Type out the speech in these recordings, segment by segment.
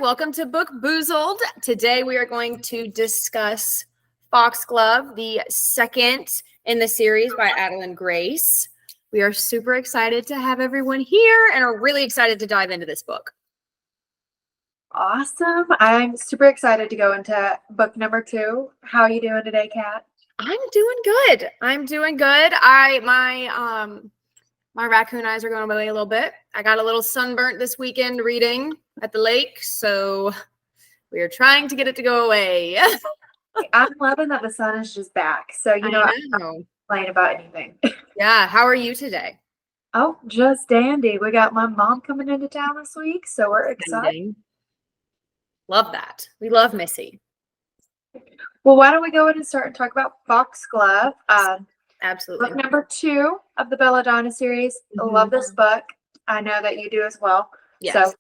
Welcome to Book Boozled. Today we are going to discuss Foxglove, the second in the series by Adeline Grace. We are super excited to have everyone here and are really excited to dive into this book. Awesome. I'm super excited to go into book number 2. How are you doing today, Kat? I'm doing good. My raccoon eyes are going away a little bit. I got a little sunburnt this weekend reading at the lake, so we are trying to get it to go away. I'm loving that the sun is just back. So, I'm not complaining about anything. Yeah. How are you today? Oh, just dandy. We got my mom coming into town this week, so we're excited. Love that. We love Missy. Well, why don't we go ahead and start and talk about Foxglove? Absolutely. Book number 2 of the Belladonna series. I love this book. I know that you do as well. Yes. So,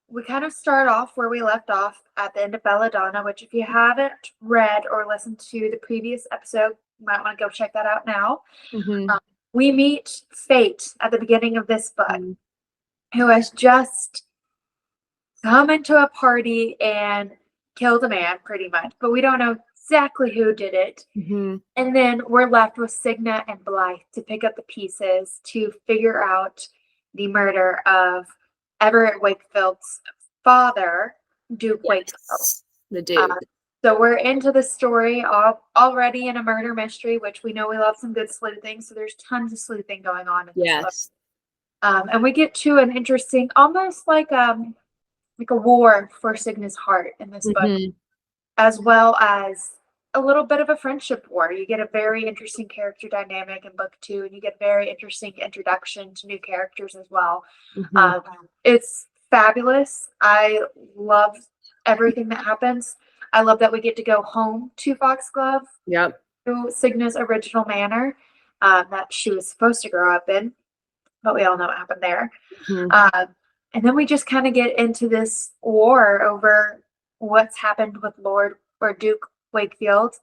we kind of start off where we left off at the end of Belladonna, which if you haven't read or listened to the previous episode, you might want to go check that out now. We meet Fate at the beginning of this book, who has just come into a party and killed a man, pretty much, but we don't know exactly who did it. And then we're left with Signa and Blythe to pick up the pieces to figure out the murder of Everett Wakefield's father, Duke Wakefield. The dude. So we're into the story already in a murder mystery, which we know we love some good sleuthing. So there's tons of sleuthing going on in this book. And we get to an interesting, almost like a war for Signa's heart in this book, as well as a little bit of a friendship war. You get a very interesting character dynamic in book 2, and you get very interesting introduction to new characters as well. It's fabulous. I love everything that happens. I love that we get to go home to Foxglove, to Signa's original manor that she was supposed to grow up in, but we all know what happened there. And then we just kind of get into this war over what's happened with Duke Wakefield,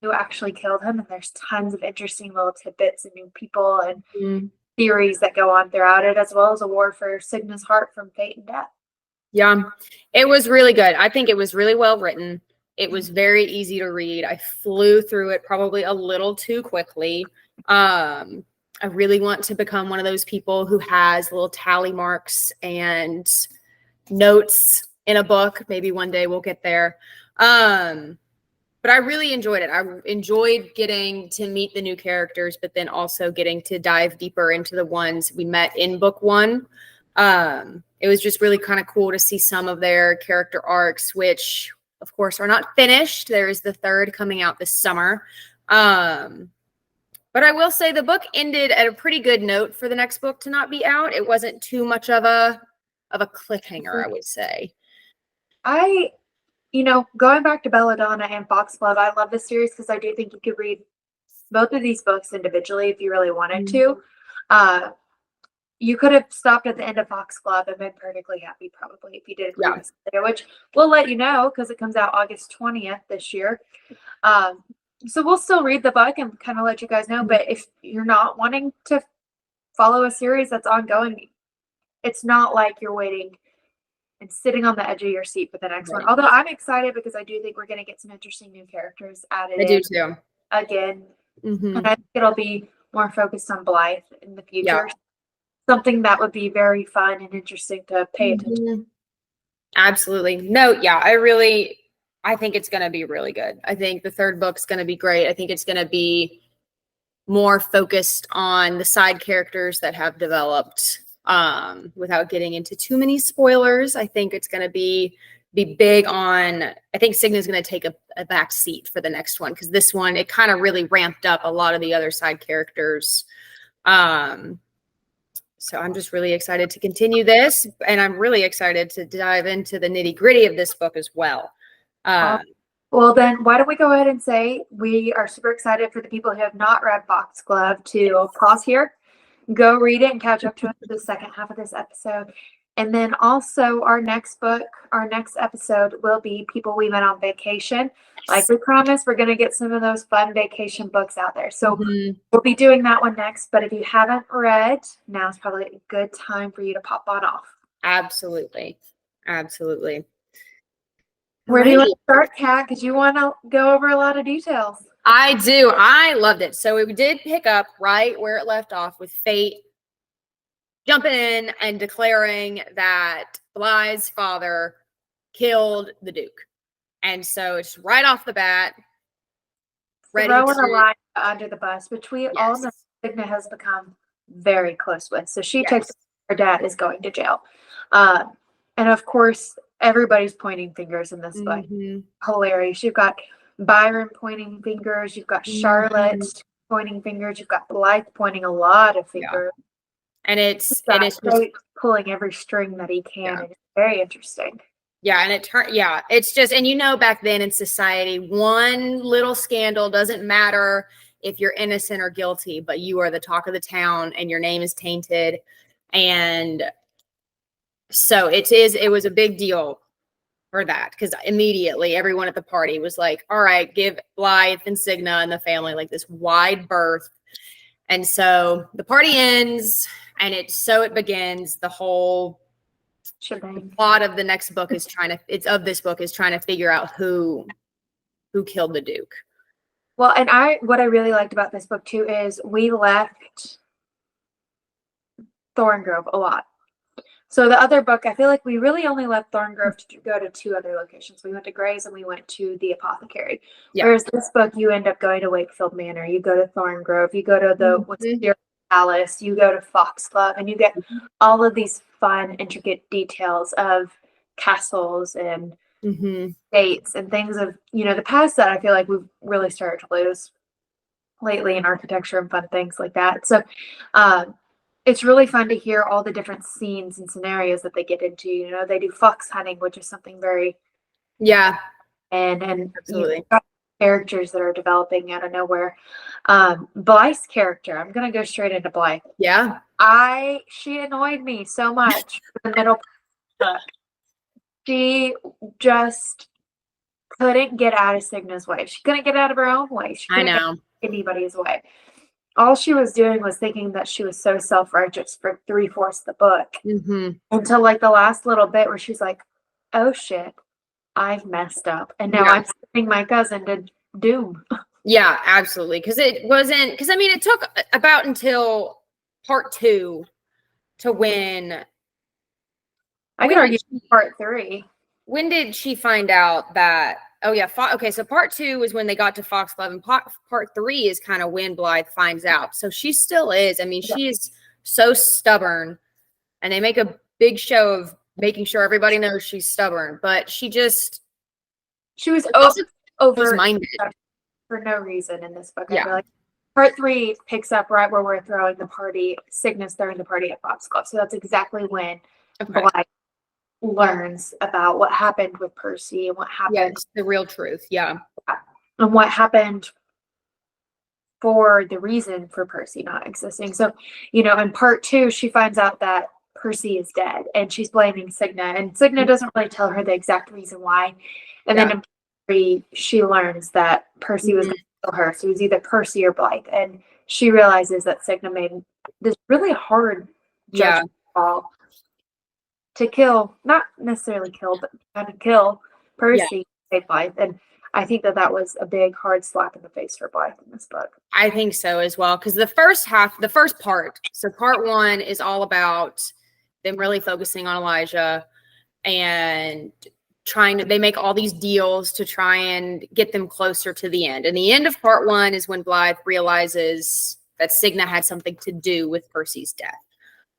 who actually killed him. And there's tons of interesting little tidbits and new people and theories that go on throughout it, as well as a war for Signa's heart from fate and death. Yeah, it was really good. I think it was really well written. It was very easy to read. I flew through it probably a little too quickly. I really want to become one of those people who has little tally marks and notes in a book. Maybe one day we'll get there. But I really enjoyed it. I enjoyed getting to meet the new characters, but then also getting to dive deeper into the ones we met in book 1. It was just really kind of cool to see some of their character arcs, which of course are not finished. There is the 3rd coming out this summer. But I will say the book ended at a pretty good note for the next book to not be out. It wasn't too much of a cliffhanger, I would say. Going back to Belladonna and Foxglove, I love this series because I do think you could read both of these books individually if you really wanted to. You could have stopped at the end of Foxglove and been perfectly happy, probably, if you didn't read this later, which we'll let you know because it comes out August 20th this year. So we'll still read the book and kind of let you guys know. But if you're not wanting to follow a series that's ongoing, it's not like you're waiting and sitting on the edge of your seat for the next one. Although I'm excited because I do think we're going to get some interesting new characters added in. I do too. Again. And I think it'll be more focused on Blythe in the future. Something that would be very fun and interesting to pay attention to. Absolutely. No, I think it's going to be really good. I think the 3rd book's going to be great. I think it's going to be more focused on the side characters that have developed without getting into too many spoilers. I think it's going to be big on, I think Signa's going to take a back seat for the next one because this one, it kind of really ramped up a lot of the other side characters. So I'm just really excited to continue this, and I'm really excited to dive into the nitty-gritty of this book as well. Well, then why don't we go ahead and say we are super excited for the people who have not read Foxglove to pause here, go read it, and catch up to it for the second half of this episode. And then also our next episode will be People We Met on Vacation. Like we promised, we're going to get some of those fun vacation books out there. So we'll be doing that one next. But if you haven't read, now's probably a good time for you to pop on off. Absolutely. Absolutely. Where do you want to start, Kat? Because you want to go over a lot of details. I do. I loved it. So we did pick up right where it left off with Fate jumping in and declaring that Blythe's father killed the Duke. And so it's right off the bat. Throwing a line under the bus, which we all know Signa has become very close with. So she takes her dad is going to jail. And of course, everybody's pointing fingers in this book. Hilarious. You've got Byron pointing fingers. You've got Charlotte pointing fingers. You've got Blythe pointing a lot of fingers. And it's just pulling every string that he can. And it's very interesting. Yeah, and it's just, and back then in society, one little scandal doesn't matter if you're innocent or guilty, but you are the talk of the town and your name is tainted. And so it was a big deal for that, because immediately everyone at the party was like, all right, give Blythe and Signa and the family like this wide berth. And so the party ends, and it begins. The whole plot of the next book is trying to figure out who killed the Duke. Well, and what I really liked about this book too is we left Thorngrove a lot. So the other book, I feel like we really only left Thorngrove to go to 2 other locations. We went to Gray's and we went to the Apothecary. Yeah. Whereas this book, you end up going to Wakefield Manor, you go to Thorngrove, you go to the Palace, you go to Foxglove, and you get all of these fun, intricate details of castles and states and things of the past that I feel like we've really started to lose lately in architecture and fun things like that. So it's really fun to hear all the different scenes and scenarios that they get into. They do fox hunting, which is something very and absolutely characters that are developing out of nowhere. Blythe's character, I'm gonna go straight into Blythe. Yeah. She annoyed me so much in the middle. She just couldn't get out of Signa's way. She couldn't get out of her own way. She couldn't get anybody's way. All she was doing was thinking that she was so self-righteous for 3/4 of the book. Until like the last little bit where she's like, oh shit, I've messed up. And now I'm sending my cousin to doom. Yeah, absolutely. Because it took about until part 2 to win. I could argue part 3. When did she find out that? Oh yeah. Okay. So part 2 is when they got to Foxglove, and part 3 is kind of when Blythe finds out. So she still is. She is so stubborn, and they make a big show of making sure everybody knows she's stubborn. But she was over-minded for no reason in this book. I feel like part 3 picks up right where we're throwing the party. Signa's throwing the party at Foxglove. So that's exactly when Blythe learns about what happened with Percy and what happened. The real truth. Yeah. And what happened for the reason for Percy not existing. So, in part 2, she finds out that Percy is dead and she's blaming Signa, and Signa doesn't really tell her the exact reason why. And then in part 3, she learns that Percy was going to kill her. So it was either Percy or Blythe. And she realizes that Signa made this really hard judgment call to kill, not necessarily kill, but kind of kill Percy, save Blythe. And I think that was a big, hard slap in the face for Blythe in this book. I think so as well, because the first part, so part 1 is all about them really focusing on Elijah and they make all these deals to try and get them closer to the end. And the end of part 1 is when Blythe realizes that Signa had something to do with Percy's death.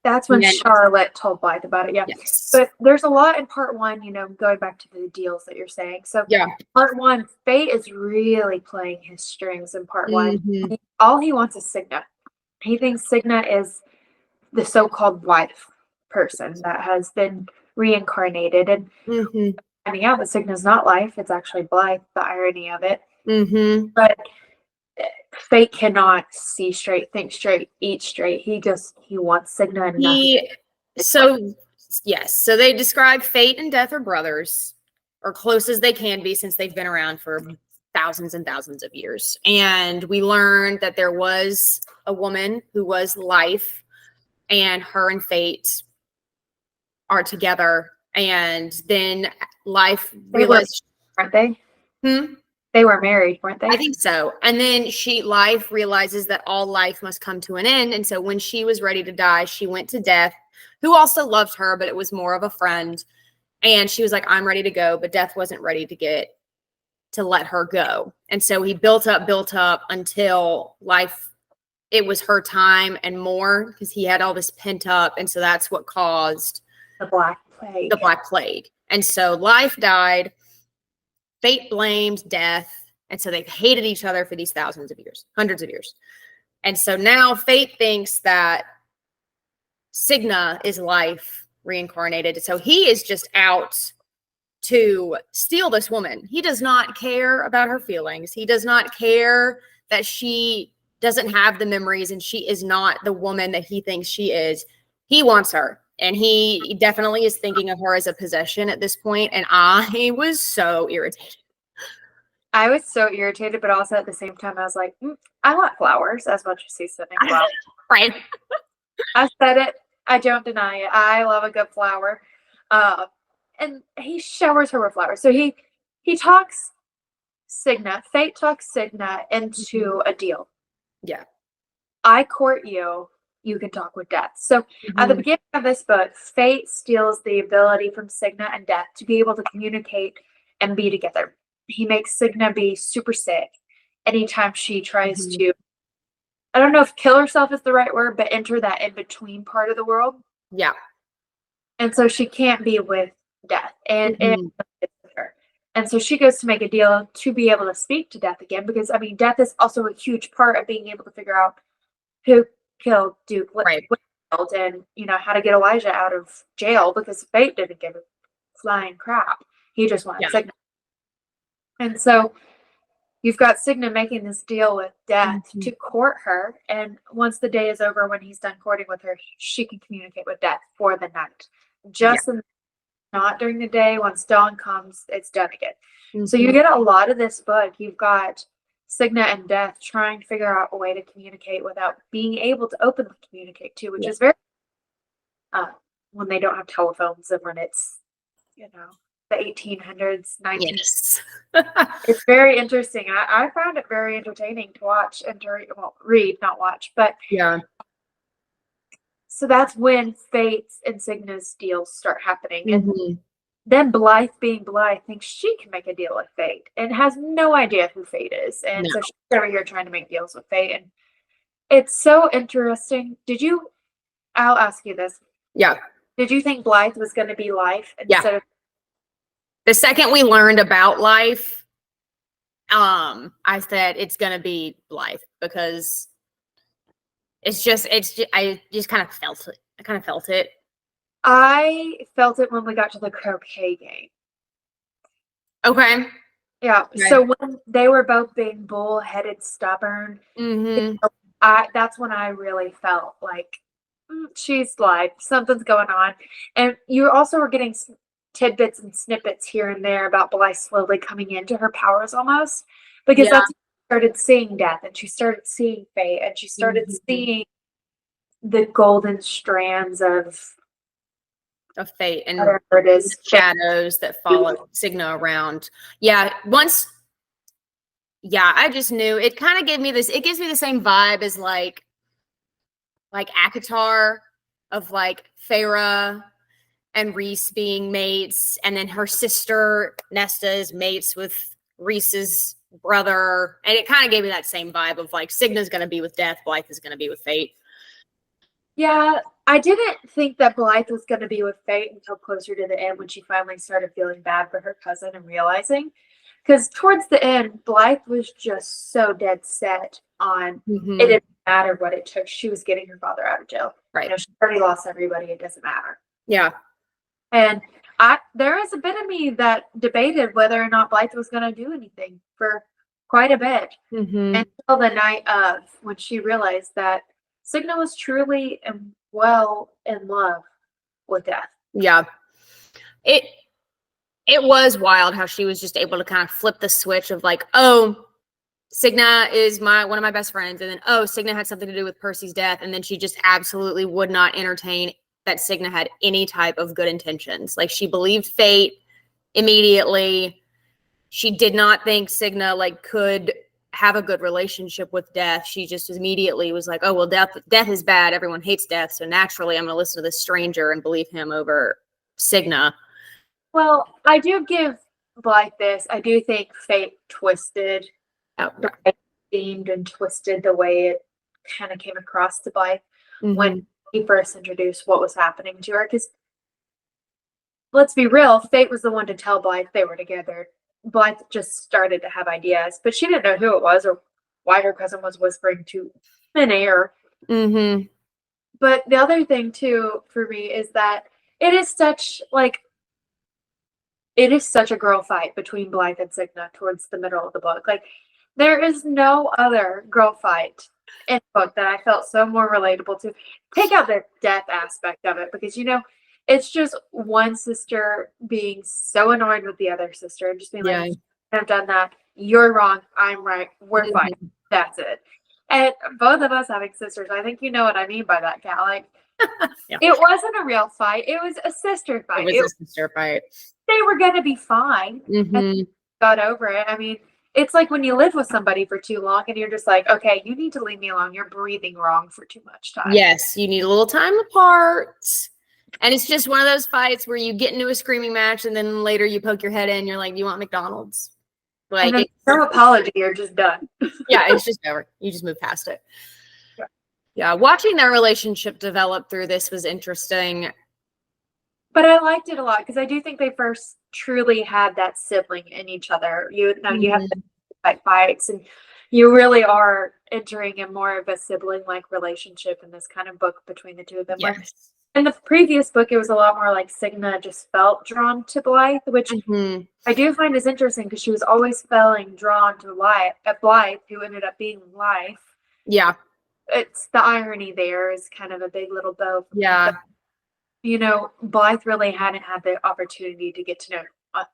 That's when Charlotte told Blythe about it. Yeah. Yes. But there's a lot in part 1, going back to the deals that you're saying. So part 1, Fate is really playing his strings in part 1. All he wants is Signa. He thinks Signa is the so-called wife person that has been reincarnated. And finding out that Signa's not life, it's actually Blythe, the irony of it. But Fate cannot see straight, think straight, eat straight. He wants Signa and nothing. So they describe Fate and Death are brothers, or close as they can be, since they've been around for thousands and thousands of years. And we learned that there was a woman who was Life, and her and Fate are together, And then Life realized, weren't they? They were married, weren't they? I think so. And then Life realizes that all life must come to an end. And so when she was ready to die, she went to Death, who also loved her, but it was more of a friend. And she was like, I'm ready to go. But Death wasn't ready to let her go. And so he built up until Life, it was her time and more, because he had all this pent up. And so that's what caused the Black Plague. And so Life died. Fate blamed Death. And so they've hated each other for these thousands of years, hundreds of years. And so now Fate thinks that Signa is Life reincarnated. So he is just out to steal this woman. He does not care about her feelings. He does not care that she doesn't have the memories and she is not the woman that he thinks she is. He wants her. And he definitely is thinking of her as a possession at this point. And I was so irritated. I was so irritated, but also at the same time, I was like, I want flowers as much as he's sending flowers. Right. I said it. I don't deny it. I love a good flower. And he showers her with flowers. So he talks Signa. Fate talks Signa into a deal. Yeah. I court you. You can talk with Death. So at the beginning of this book, Fate steals the ability from Signa and Death to be able to communicate and be together. He makes Signa be super sick anytime she tries to, I don't know if kill herself is the right word, but enter that in-between part of the world. Yeah. And so she can't be with Death and with her. And so she goes to make a deal to be able to speak to Death again, because I mean, Death is also a huge part of being able to figure out who killed Duke Whitfield and, you know, how to get Elijah out of jail, because Fate didn't give a flying crap. He just wanted Signa. And so you've got Signa making this deal with Death to court her. And once the day is over, when he's done courting with her, she can communicate with Death for the night. Not during the day. Once dawn comes, it's done again. So you get a lot of this book. You've got Signa and Death trying to figure out a way to communicate without being able to openly communicate too, which is very when they don't have telephones and when it's, you know, the 1800s, 1900s. It's very interesting. I found it very entertaining to watch and to read, not watch, but so that's when Fate's and Signa's deals start happening. And then Blythe, being Blythe, thinks she can make a deal with Fate and has no idea who Fate is. And so she's over here trying to make deals with Fate. And it's so interesting. I'll ask you this. Yeah. Did you think Blythe was going to be Life instead of? The second we learned about Life, I said it's going to be Blythe, because I just kind of felt it. I felt it when we got to the croquet game. Okay. Yeah. Okay. So when they were both being bullheaded, stubborn, that's when I really felt like she's lied. Something's going on. And you also were getting tidbits and snippets here and there about Blythe slowly coming into her powers almost, because that's when she started seeing Death, and she started seeing Fate, and she started seeing the golden strands of Fate and it is shadows that follow Signa around. I just knew it kind of gave me this. It gives me the same vibe as like ACOTAR, of like Farah and Reese being mates, and then her sister Nesta is mates with Reese's brother, and it kind of gave me that same vibe of like Signa's going to be with Death, Blythe is going to be with Fate. Yeah, I didn't think that Blythe was going to be with Fate until closer to the end, when she finally started feeling bad for her cousin and realizing, because towards the end, Blythe was just so dead set on it didn't matter what it took. She was getting her father out of jail. Right. You know, she already lost everybody. It doesn't matter. Yeah. And there was a bit of me that debated whether or not Blythe was going to do anything for quite a bit until the night of, when she realized that Signa was truly and well in love with Death. Yeah. It was wild how she was just able to kind of flip the switch of like, oh, Signa is one of my best friends, and then, oh, Signa had something to do with Percy's death, and then she just absolutely would not entertain that Signa had any type of good intentions. Like, she believed fate immediately. She did not think Signa like could have a good relationship with death. She just immediately was like, oh, well, death is bad. Everyone hates death. So naturally I'm going to listen to this stranger and believe him over Signa. Well, I do give Blythe this. I do think fate twisted the way it seemed and twisted the way it kind of came across to Blythe when he first introduced what was happening to her. Because let's be real, fate was the one to tell Blythe they were together. Blythe just started to have ideas, but she didn't know who it was or why her cousin was whispering to thin air. But the other thing too for me is that it is such a girl fight between Blythe and Signa towards the middle of the book. Like, there is no other girl fight in the book that I felt so more relatable to. Take out the death aspect of it, because it's just one sister being so annoyed with the other sister and just being like, I've done that. You're wrong. I'm right. We're fine. That's it. And both of us having sisters, I think you know what I mean by that, Cal. Like, it wasn't a real fight. It was a sister fight. It was a sister fight. They were going to be fine. And got over it. I mean, it's like when you live with somebody for too long and you're just like, okay, you need to leave me alone. You're breathing wrong for too much time. Yes, you need a little time apart. And it's just one of those fights where you get into a screaming match and then later you poke your head in. You're like, you want McDonald's? Like, and then no apology, you're just done. Yeah, it's just over. You just move past it. Yeah, watching their relationship develop through this was interesting. But I liked it a lot because I do think they first truly had that sibling in each other. You know, you have to fights and you really are entering in more of a sibling-like relationship in this kind of book between the two of them. Yes. In the previous book, it was a lot more like Signa just felt drawn to Blythe, which I do find is interesting because she was always feeling drawn to Blythe, who ended up being Life. Yeah. It's the irony there is kind of a big little bow. Yeah. But, you know, Blythe really hadn't had the opportunity to get to know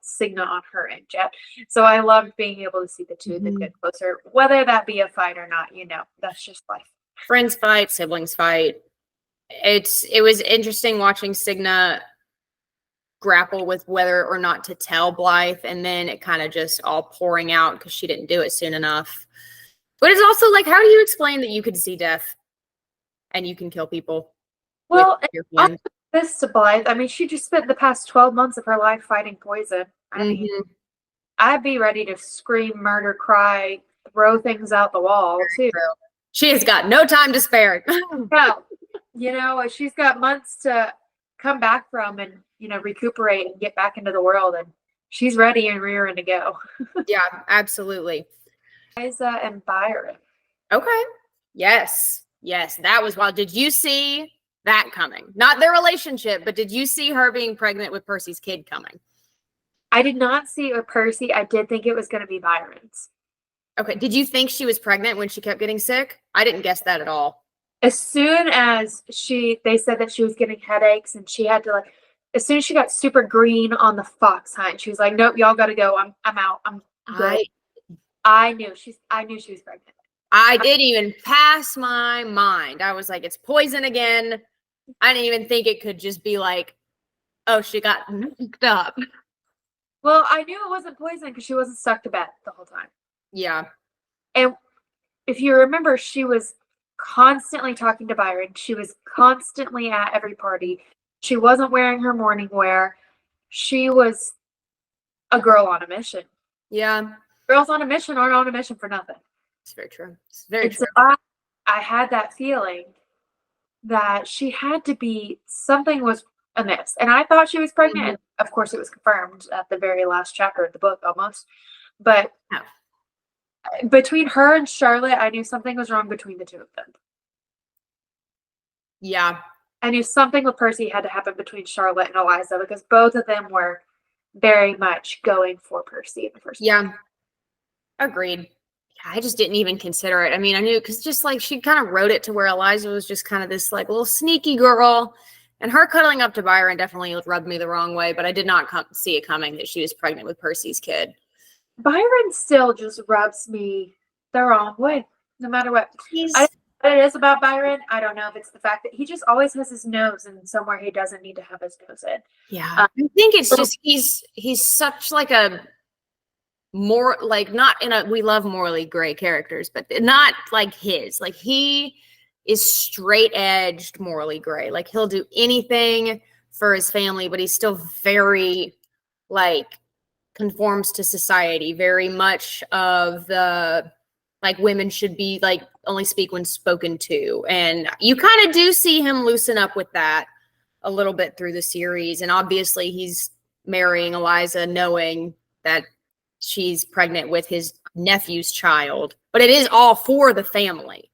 Signa on her end yet. So I loved being able to see the two of them get closer, whether that be a fight or not, you know, that's just life. Friends fight, siblings fight. It was interesting watching Signa grapple with whether or not to tell Blythe, and then it kind of just all pouring out because she didn't do it soon enough. But it's also like, how do you explain that you can see death and you can kill people? Well, this to Blythe, I mean, she just spent the past 12 months of her life fighting poison. I mean, I'd be ready to scream, murder, cry, throw things out the wall, too. She has got no time to spare. No. You know, she's got months to come back from and, you know, recuperate and get back into the world. And she's ready and rearing to go. Yeah, absolutely. Liza and Byron. Okay. Yes. Yes. That was wild. Did you see that coming? Not their relationship, but did you see her being pregnant with Percy's kid coming? I did not see it with Percy. I did think it was going to be Byron's. Okay. Did you think she was pregnant when she kept getting sick? I didn't guess that at all. As soon as they said that she was getting headaches and she had to as soon as she got super green on the fox hunt, she was like, nope, y'all got to go. I'm out. I'm good. I knew she was pregnant. I didn't even pass my mind. I was like, it's poison again. I didn't even think it could just be like, oh, she got knocked up. Well, I knew it wasn't poison because she wasn't stuck to bed the whole time. Yeah. And if you remember, she was constantly talking to Byron. She was constantly at every party. She wasn't wearing her morning wear. She was a girl on a mission. Yeah. Girls on a mission aren't on a mission for nothing. It's very true. It's very true. So I had that feeling that she had to be, something was amiss. And I thought she was pregnant. And of course, it was confirmed at the very last chapter of the book almost. But between her and Charlotte, I knew something was wrong between the two of them. Yeah. I knew something with Percy had to happen between Charlotte and Eliza because both of them were very much going for Percy in the first place. Yeah. Agreed. I just didn't even consider it. I mean, I knew because just like she kind of wrote it to where Eliza was just kind of this like little sneaky girl, and her cuddling up to Byron definitely rubbed me the wrong way, but I did not see it coming that she was pregnant with Percy's kid. Byron still just rubs me the wrong way, no matter what. I what it is about Byron. I don't know if it's the fact that he just always has his nose in somewhere he doesn't need to have his nose in. Yeah. I think it's just he's such like a more like not in a we love morally gray characters, but not like his. Like he is straight edged morally gray. Like he'll do anything for his family, but he's still very like conforms to society, very much of the like women should be like only speak when spoken to. And you kind of do see him loosen up with that a little bit through the series. And obviously he's marrying Eliza knowing that she's pregnant with his nephew's child, but it is all for the family.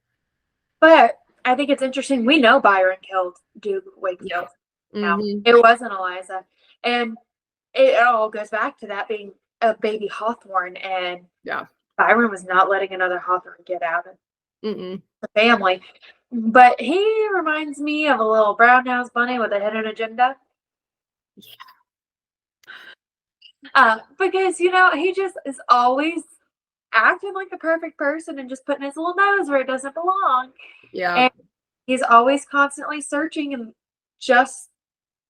But I think it's interesting. We know Byron killed Duke Wakefield. Yep. Now, it wasn't Eliza. And it all goes back to that being a baby Hawthorn. And Byron was not letting another Hawthorn get out of the family. But he reminds me of a little brown-nosed bunny with a hidden agenda. Because, you know, he just is always acting like the perfect person and just putting his little nose where it doesn't belong. Yeah. And he's always constantly searching in just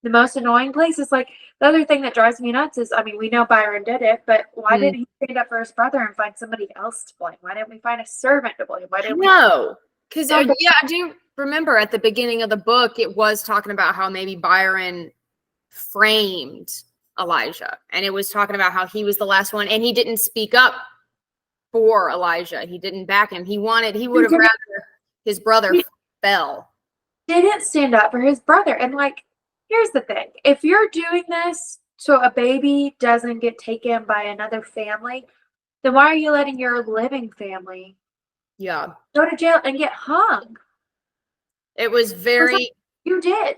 the most annoying places. Like, the other thing that drives me nuts is, I mean, we know Byron did it, but why didn't he stand up for his brother and find somebody else to blame? Why didn't we find a servant to blame? Why didn't No. Because, I do remember at the beginning of the book, it was talking about how maybe Byron framed Elijah. And it was talking about how he was the last one. And he didn't speak up for Elijah. He didn't back him. He would have rather his brother fell. Didn't stand up for his brother. And, like, here's the thing. If you're doing this so a baby doesn't get taken by another family, then why are you letting your living family go to jail and get hung? It was very... You did.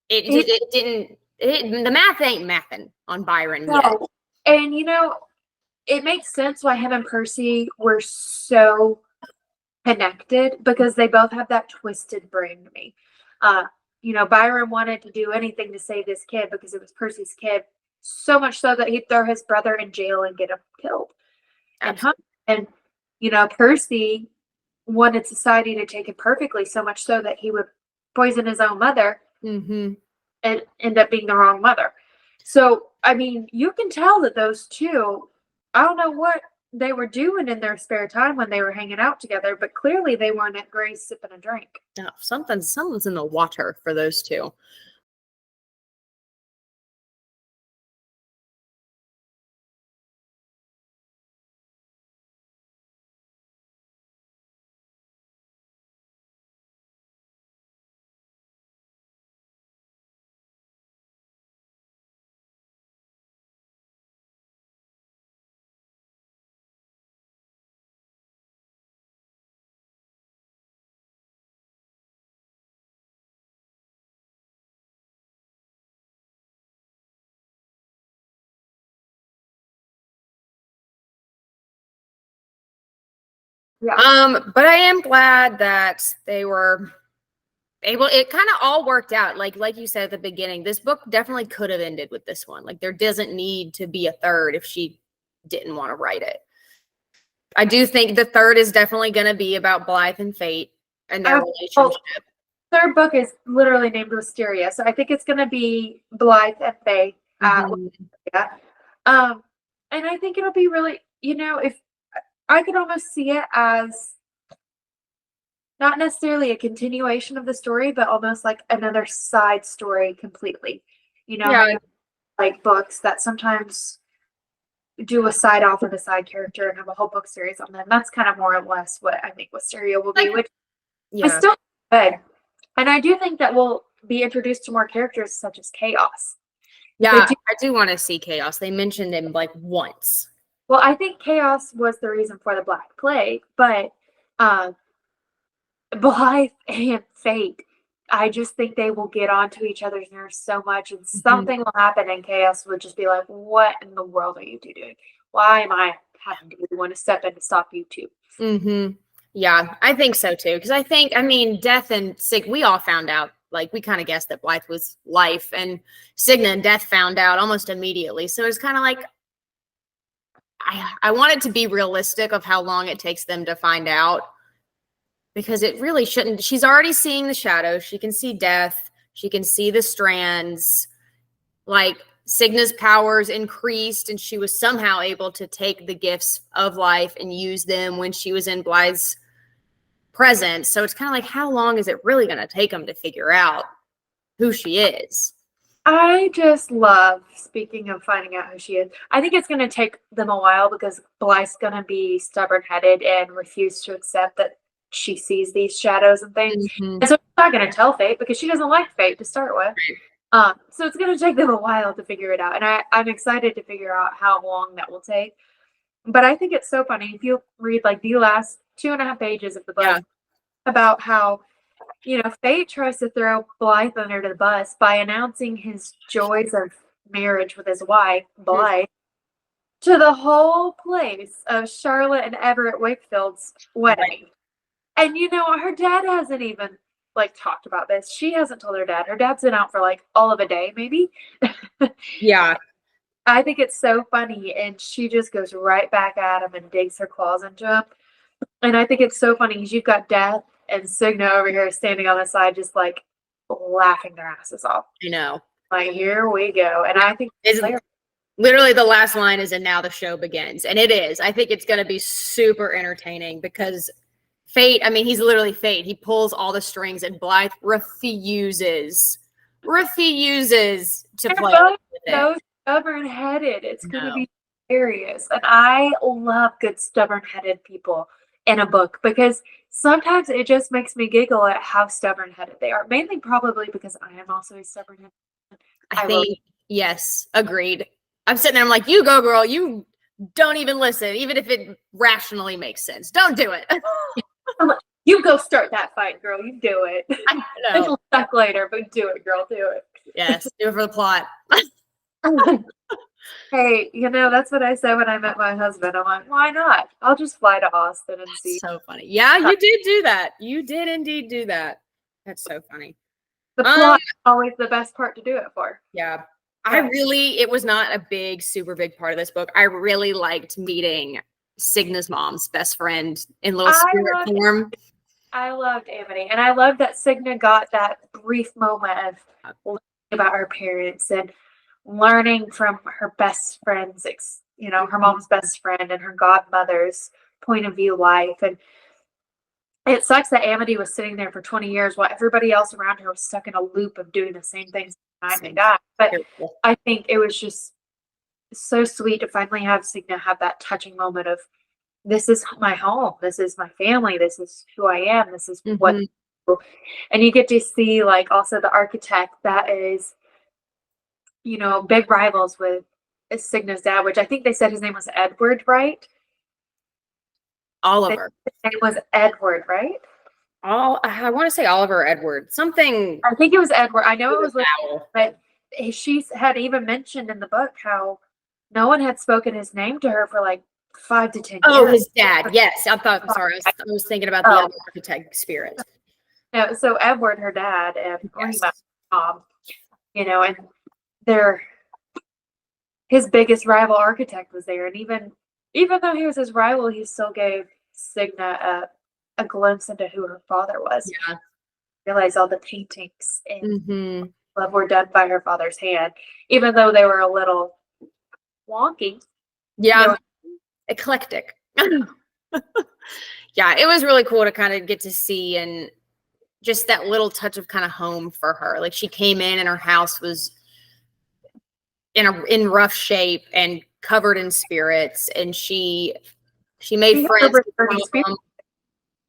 It didn't... the math ain't mathing on Byron yet. And, you know, it makes sense why him and Percy were so connected, because they both have that twisted brain to me. You know, Byron wanted to do anything to save this kid because it was Percy's kid, so much so that he'd throw his brother in jail and get him killed. And you know, Percy wanted society to take it perfectly, so much so that he would poison his own mother and end up being the wrong mother. So, I mean, you can tell that those two, I don't know what they were doing in their spare time when they were hanging out together, but clearly they weren't at Grace sipping a drink. No, something's in the water for those two. But I am glad that they were able, it kind of all worked out. Like you said at the beginning, this book definitely could have ended with this one. Like, there doesn't need to be a third if she didn't want to write it. I do think the third is definitely going to be about Blythe and Fate and their relationship. Third book is literally named Wisteria, so I think it's going to be Blythe and Fate. And I think it'll be really, you know, if I could almost see it as not necessarily a continuation of the story, but almost like another side story completely. You know, like books that sometimes do a side off of a side character and have a whole book series on them. That's kind of more or less what I think Wisteria will be, which is still good. And I do think that we'll be introduced to more characters such as Chaos. Yeah, I do want to see Chaos. They mentioned him like once. Well, I think Chaos was the reason for the Black Plague, but Blythe and Fate, I just think they will get onto each other's nerves so much, and something will happen, and Chaos would just be like, "What in the world are you two doing? Why am I having to be the one to step in to stop you two?" Yeah, I think so too. Because I mean, Death and we all found out. Like, we kind of guessed that Blythe was life, and Signa and Death found out almost immediately. So it's kind of like, I want it to be realistic of how long it takes them to find out. because it really shouldn't. She's already seeing the shadows. She can see death. She can see the strands. Like, Signa's powers increased, and she was somehow able to take the gifts of life and use them when she was in Blythe's presence. So it's kind of like, how long is it really going to take them to figure out who she is? I just love, speaking of finding out who she is, I think it's going to take them a while because Blythe's going to be stubborn-headed and refuse to accept that she sees these shadows and things. Mm-hmm. And so she's not going to tell Fate because she doesn't like Fate to start with. So it's going to take them a while to figure it out. And I'm excited to figure out how long that will take. But I think it's so funny. If you read like the last 2.5 pages of the book about how, Fate tries to throw Blythe under the bus by announcing his joys of marriage with his wife, Blythe, to the whole place of Charlotte and Everett Wakefield's wedding. And her dad hasn't even talked about this. She hasn't told her dad. Her dad's been out for all of a day, maybe. Yeah. I think it's so funny, and she just goes right back at him and digs her claws into him. And I think it's so funny because you've got Death and Signa over here standing on the side, just laughing their asses off. I know. Here we go. And I think literally the last line is, and now the show begins. And it is. I think it's going to be super entertaining because Fate, he's literally Fate. He pulls all the strings, and Blythe refuses to play with it. So stubborn-headed. It's going to be hilarious. And I love good stubborn-headed people in a book because sometimes it just makes me giggle at how stubborn-headed they are. Mainly probably because I am also a stubborn-headed. I think, yes, agreed. I'm sitting there, I'm like, you go, girl. You don't even listen, even if it rationally makes sense. Don't do it. You go start that fight, girl. You do it. I know. It'll suck later, but do it, girl. Do it. Yes, do it for the plot. Hey, that's what I said when I met my husband. I'm like, why not? I'll just fly to Austin and see. So funny. Yeah, you did do that. You did indeed do that. That's so funny. The plot is always the best part to do it for. Yeah. It was not a super big part of this book. I really liked meeting Signa's mom's best friend in little spirit form. I loved Amity, and I loved that Signa got that brief moment of learning about her parents and learning from her best friend's, her mom's best friend and her godmother's point of view life. And it sucks that Amity was sitting there for 20 years while everybody else around her was stuck in a loop of doing the same things time they died. But I think it was just so sweet to finally have Signa have that touching moment of, this is my home, this is my family, this is who I am, this is what. And you get to see also the architect that is big rivals with Signa's dad, which I think they said his name was Edward, right? Oliver. His name was Edward, right? I want to say Oliver or Edward. Something. I think it was Edward. I know it was but she had even mentioned in the book how no one had spoken his name to her for 5 to 10 years. Oh, his dad. Yes. I was thinking about the other architect spirit. No, so Edward, her dad, and mom, and his biggest rival architect was there. And even though he was his rival, he still gave Signa a glimpse into who her father was. Yeah. Realized all the paintings and love were done by her father's hand, even though they were a little wonky. Yeah. Eclectic. Yeah, it was really cool to kind of get to see, and just that little touch of kind of home for her. She came in and her house was in rough shape and covered in spirits, and she made friends.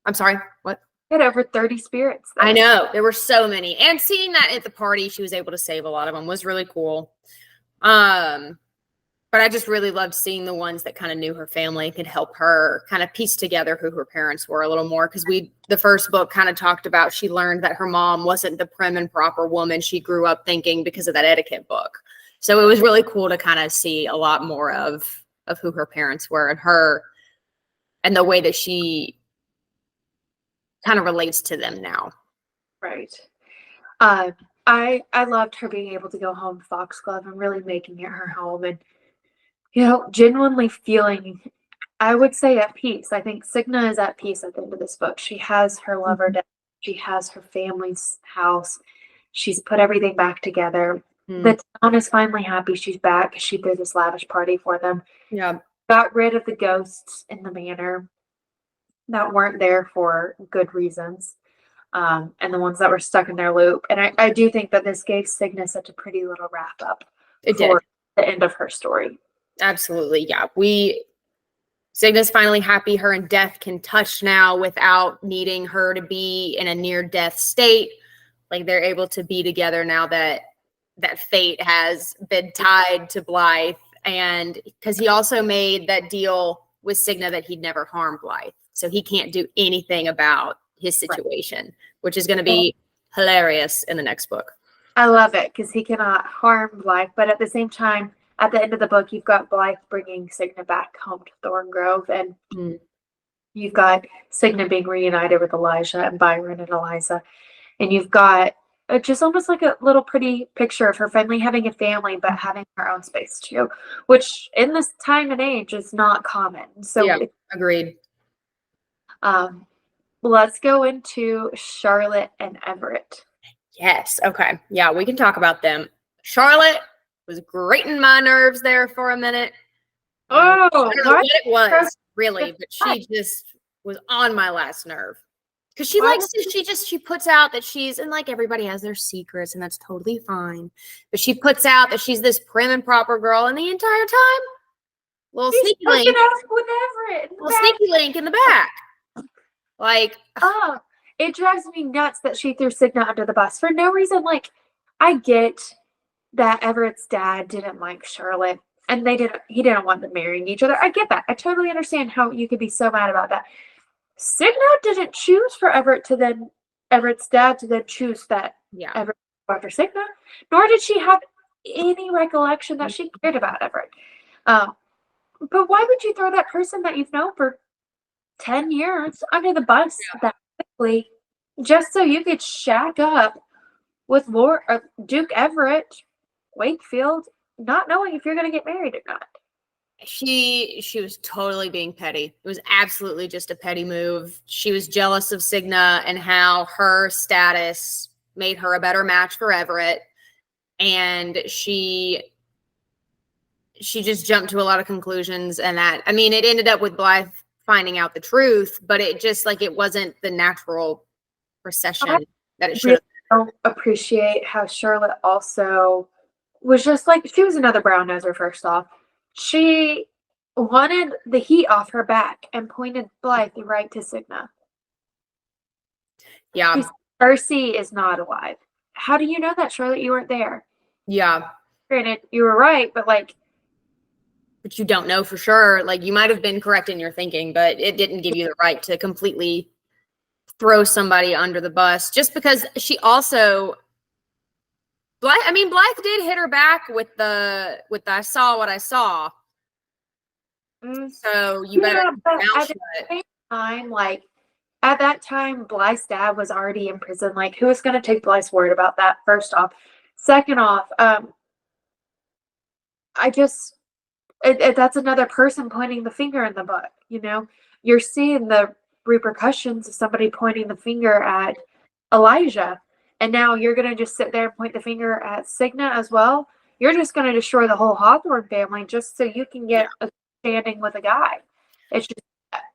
I'm sorry, what? Had over 30 spirits there. I know, there were so many, and seeing that at the party she was able to save a lot of them was really cool. But I just really loved seeing the ones that kind of knew her family and could help her kind of piece together who her parents were a little more. Because the first book kind of talked about, she learned that her mom wasn't the prim and proper woman she grew up thinking because of that etiquette book. So it was really cool to kind of see a lot more of who her parents were and her and the way that she kind of relates to them now. Right. I loved her being able to go home to Foxglove and really making it her home, and genuinely feeling I would say at peace. I think Signa is at peace at the end of this book. She has her lover dead. She has her family's house. She's put everything back together. The town is finally happy she's back. She threw this lavish party for them. Yeah. Got rid of the ghosts in the manor that weren't there for good reasons. And the ones that were stuck in their loop. And I do think that this gave Signa such a pretty little wrap up for the end of her story. Absolutely. Yeah. Signa's finally happy her and Death can touch now without needing her to be in a near-death state. Like, they're able to be together now that fate has been tied to Blythe. And because he also made that deal with Signa that he'd never harm Blythe. So he can't do anything about his situation, which is going to be hilarious in the next book. I love it because he cannot harm Blythe. But at the same time, at the end of the book, you've got Blythe bringing Signa back home to Thorngrove, and you've got Signa being reunited with Elijah and Byron and Eliza, and you've got just almost like a little pretty picture of her finally having a family, but having her own space too, which in this time and age is not common. So yeah, agreed. Let's go into Charlotte and Everett. Yes. Okay. Yeah, we can talk about them. Charlotte was grating my nerves there for a minute. Oh, I don't know what it was, really, but she just was on my last nerve. Because she likes to, she puts out that she's, and like everybody has their secrets, and that's totally fine. But she puts out that she's this prim and proper girl, and the entire time, little sneaky link in the back. Like, it drives me nuts that she threw Signa under the bus for no reason. Like, I get that Everett's dad didn't like Charlotte, and he didn't want them marrying each other. I get that. I totally understand how you could be so mad about that. Signa didn't choose for Everett's dad to then choose that Everett would go after Signa, nor did she have any recollection that she cared about Everett. But why would you throw that person that you've known for 10 years under the bus that quickly just so you could shack up with Duke Everett Wakefield, not knowing if you're going to get married or not? She was totally being petty. It was absolutely just a petty move. She was jealous of Signa and how her status made her a better match for Everett. And she just jumped to a lot of conclusions, and that, I mean, it ended up with Blythe finding out the truth, but it just, like, it wasn't the natural procession that it should have. I don't appreciate how Charlotte also was just like, she was another brown noser. First off, she wanted the heat off her back and pointed Blythe right to Signa. Yeah. Percy is not alive. How do you know that, Charlotte? You weren't there. Yeah. Granted, you were right, but but you don't know for sure. Like, you might have been correct in your thinking, but it didn't give you the right to completely throw somebody under the bus, just because she also, Blythe did hit her back with the I saw what I saw. So you better at the same time, at that time, Blythe's dad was already in prison. Like, who was going to take Blythe's word about that? First off. Second off, that's another person pointing the finger in the book. You know, you're seeing the repercussions of somebody pointing the finger at Elijah, and now you're going to just sit there and point the finger at Signa as well. You're just going to destroy the whole Hawthorn family just so you can get a standing with a guy. It's just,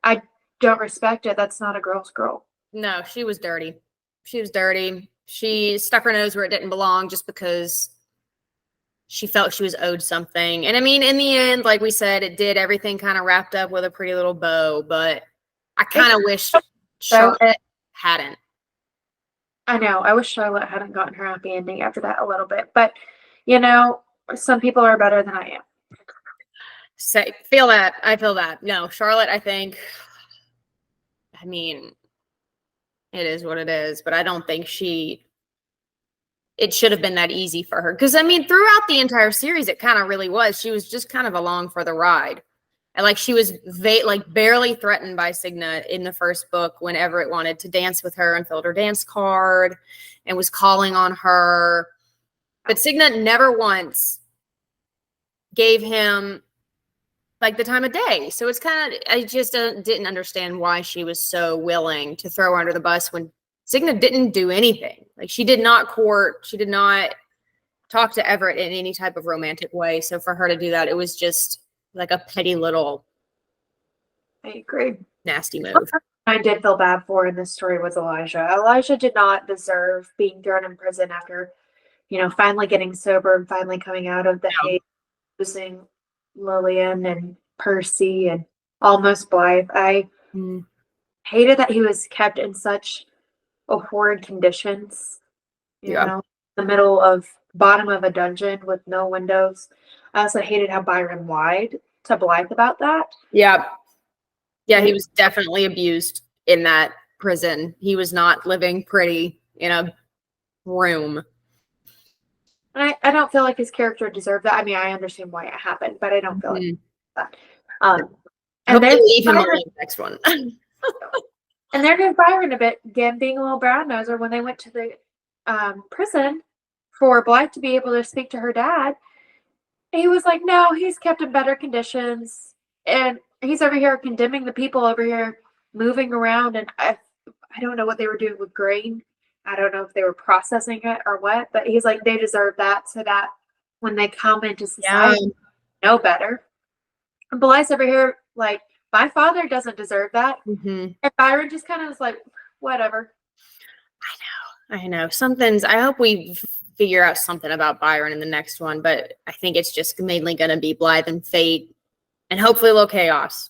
I don't respect it. That's not a girl's girl. No, she was dirty. She was dirty. She stuck her nose where it didn't belong just because she felt she was owed something. And I mean, in the end, like we said, it did everything kind of wrapped up with a pretty little bow, but I kind of wish Charlotte hadn't. I know. I wish Charlotte hadn't gotten her happy ending after that a little bit. But, you know, some people are better than I am. I feel that. No, Charlotte, I think, I mean, it is what it is, but I don't think it should have been that easy for her. Because, I mean, throughout the entire series, it kind of really was. She was just kind of along for the ride. And, like, she was, barely threatened by Signa in the first book when Everett wanted to dance with her and filled her dance card and was calling on her. But Signa never once gave him like the time of day. So it's kind of, I just didn't understand why she was so willing to throw her under the bus when Signa didn't do anything. Like she did not court, she did not talk to Everett in any type of romantic way. So for her to do that, it was just like a petty little, I agree, nasty move. I did feel bad for in this story was Elijah. Elijah did not deserve being thrown in prison after, finally getting sober and finally coming out of the hate, losing Lillian and Percy and almost Blythe. I hated that he was kept in such horrid conditions, the bottom of a dungeon with no windows. I also hated how Byron lied to Blythe about that. Yeah. Yeah, he was definitely abused in that prison. He was not living pretty in a room. And I don't feel like his character deserved that. I mean, I understand why it happened, but I don't feel like that. And they leave him alone the next one. And there goes Byron a bit, again, being a little brown noser when they went to the prison for Blythe to be able to speak to her dad. He was like, no, he's kept in better conditions. And he's over here condemning the people over here moving around. And I don't know what they were doing with grain. I don't know if they were processing it or what, but he's like, they deserve that so that when they come into society, they know better. And Blythe's over here like, my father doesn't deserve that. And Byron just kind of was like, whatever. I know. I hope we figure out something about Byron in the next one, but I think it's just mainly going to be Blythe and Fate and hopefully a little chaos.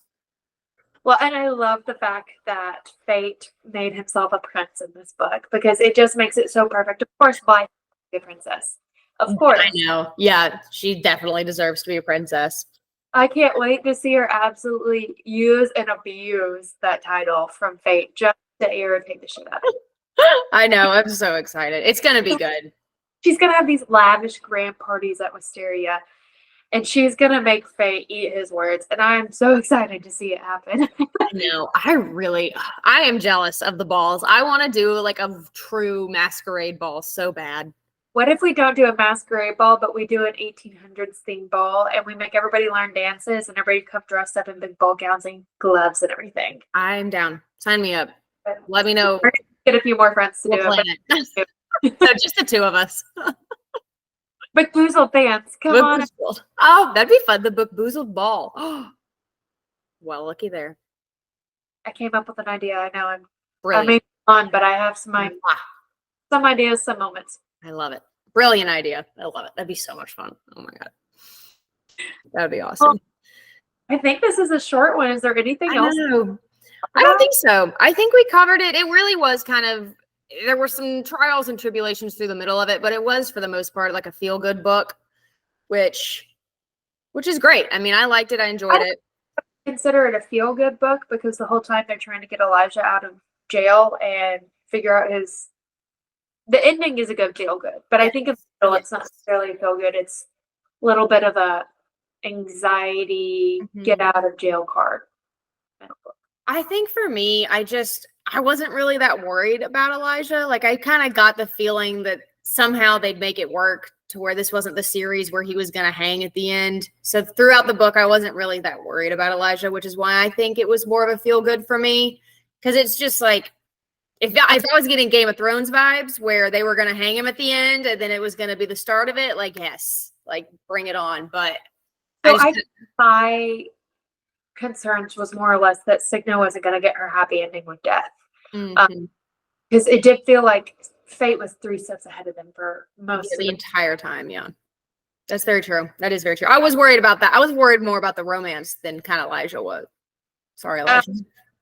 Well, and I love the fact that Fate made himself a prince in this book because it just makes it so perfect. Of course, Blythe is a princess. Of course. I know. Yeah, she definitely deserves to be a princess. I can't wait to see her absolutely use and abuse that title from Fate just to irritate the shit out of her. I know. I'm so excited. It's going to be good. She's going to have these lavish grand parties at Wisteria, and she's going to make Fate eat his words, and I'm so excited to see it happen. I know. I am jealous of the balls. I want to do like a true masquerade ball so bad. What if we don't do a masquerade ball, but we do an 1800s themed ball and we make everybody learn dances and everybody come dressed up in big ball gowns and gloves and everything? I'm down. Sign me up. Let me know. Get a few more friends to do it. So just the two of us. Bookboozled dance. Come on. Oh, that'd be fun. The Bookboozled ball. Oh, well, looky there. I came up with an idea. I know Brilliant. I made it fun, but I have some ideas, some moments. I love it. Brilliant idea. I love it. That'd be so much fun. Oh my God. That'd be awesome. Well, I think this is a short one. Is there anything else? I don't think so. I think we covered it. It really was there were some trials and tribulations through the middle of it, but it was for the most part like a feel-good book, which is great. I mean, I liked it. I enjoyed it. Consider it a feel-good book because the whole time they're trying to get Elijah out of jail and figure out the ending is a good feel-good, but I think in the middle it's not necessarily a feel-good. It's a little bit of a anxiety, get out of jail card. I think for me, I wasn't really that worried about Elijah. Like I kind of got the feeling that somehow they'd make it work to where this wasn't the series where he was going to hang at the end. So throughout the book, I wasn't really that worried about Elijah, which is why I think it was more of a feel-good for me. Because it's just like, if I was getting Game of Thrones vibes where they were going to hang him at the end and then it was going to be the start of it, like, yes, like bring it on. But my concerns was more or less that Signa wasn't going to get her happy ending with death. Because it did feel like Fate was 3 steps ahead of them for most of the entire time. Yeah, that's very true. That is very true. I was worried about that. I was worried more about the romance than kind of Elijah was. Sorry, Elijah.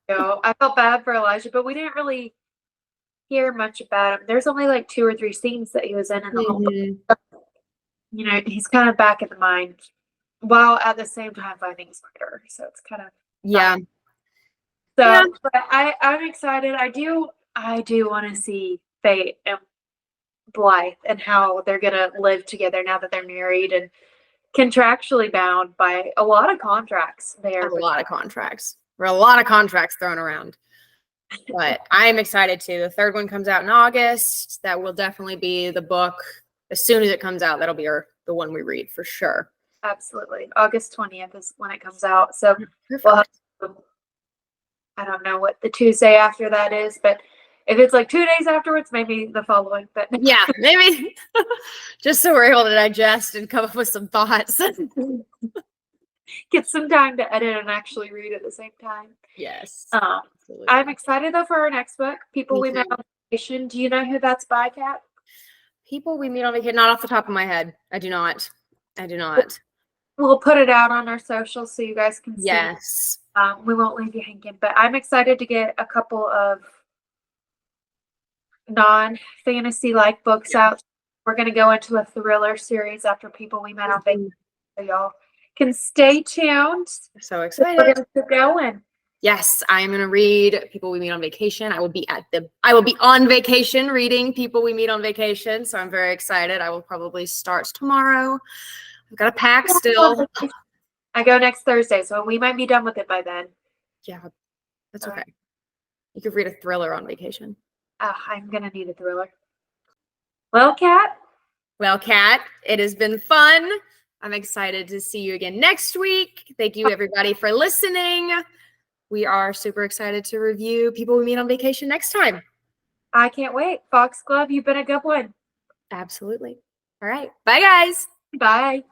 I felt bad for Elijah, but we didn't really hear much about him. There's only like 2 or 3 scenes that he was in the whole book. He's kind of back in the mind while at the same time finding his murder. So it's kind of but I'm excited. I do want to see Fate and Blythe and how they're gonna live together now that they're married and contractually bound by a lot of contracts there. A lot of contracts. There are a lot of contracts thrown around. But I'm excited too. The 3rd one comes out in August. That will definitely be the book. As soon as it comes out, that'll be the one we read for sure. Absolutely. August 20th is when it comes out. So we'll have I don't know what the Tuesday after that is, but if it's like 2 days afterwards, maybe the following. But yeah, maybe just so we're able to digest and come up with some thoughts. Get some time to edit and actually read at the same time. Yes. I'm excited though for our next book, People We Met on Vacation. Do you know who that's by, Kat? People We Meet on Vacation. Not off the top of my head. I do not. We'll put it out on our socials so you guys can see. Yes. We won't leave you hanging, but I'm excited to get a couple of non-fantasy like books out. We're going to go into a thriller series after People We Met on Vacation, so y'all can stay tuned. So excited. We're going to keep going. Yes, I am going to read People We Meet on Vacation. I will be on vacation reading People We Meet on Vacation, so I'm very excited. I will probably start tomorrow. I've got to pack still. I go next Thursday, so we might be done with it by then. Yeah, that's okay. You could read a thriller on vacation. I'm going to need a thriller. Well, Kat, it has been fun. I'm excited to see you again next week. Thank you, everybody, for listening. We are super excited to review People We Meet on Vacation next time. I can't wait. Foxglove, you've been a good one. Absolutely. All right. Bye, guys. Bye.